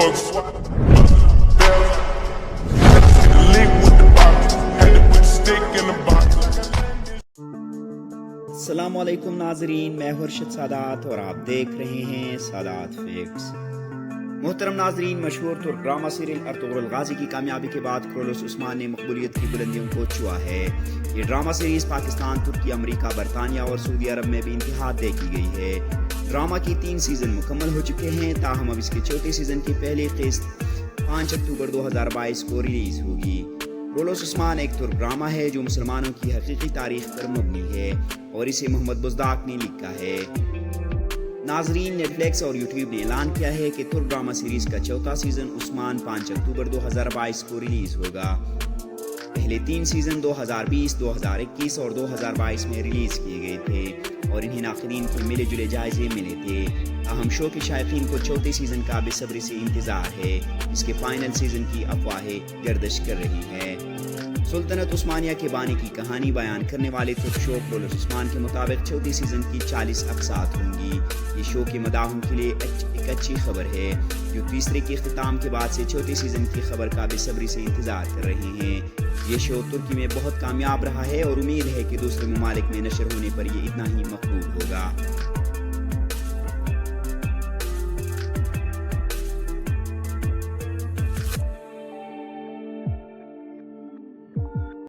thugs, link with the box, had to put the stick in the box. السلام علیکم ناظرین، میں ہرشد سادات اور آپ دیکھ رہے ہیں سادات فیکٹس۔ محترم ناظرین، مشہور ترک ڈرامہ سیریل ارطغرل غازی کی کامیابی کے بعد کرولوس عثمان نے مقبولیت کی بلندیوں کو چھوا ہے۔ یہ ڈرامہ سیریز پاکستان، ترکی، امریکہ، برطانیہ اور سعودی عرب میں بھی انتہا دیکھی گئی ہے۔ ڈرامہ کی 3 سیزن مکمل ہو چکے ہیں، تاہم اب اس کے چوتھے سیزن کی پہلی قسط 5 اکتوبر 2022 کو ریلیز ہوگی۔ کرولوس عثمان ایک ترک ڈرامہ ہے جو مسلمانوں کی حقیقی تاریخ پر مبنی ہے اور اسے محمد بزداق نے لکھا ہے۔ ناظرین، نیٹ فلیکس اور یوٹیوب نے اعلان کیا ہے کہ ترک ڈرامہ سیریز کا چوتھا سیزن عثمان 5 اکتوبر 2022 کو ریلیز ہوگا۔ پہلے 3 سیزن 2020، 2021 اور 2022 میں ریلیز کیے گئے تھے اور انہیں ناقدین کو ملے جلے جائزے ملے تھے۔ اہم شو کے شائقین کو چوتھے سیزن کا بے صبری سے انتظار ہے، اس کے فائنل سیزن کی افواہیں گردش کر رہی ہیں۔ سلطنت عثمانیہ کے بانی کی کہانی بیان کرنے والے ترک شو کرولوس عثمان کے مطابق چوتھے سیزن کی 40 اقساط ہوں گی۔ یہ شو کے مداحوں کے لیے ایک اچھی خبر ہے، جو تیسرے کے اختتام کے بعد سے چوتھے سیزن کی خبر کا بے صبری سے انتظار کر رہے ہیں۔ یہ شو ترکی میں بہت کامیاب رہا ہے اور امید ہے کہ دوسرے ممالک میں نشر ہونے پر یہ اتنا ہی مقبول ہوگا۔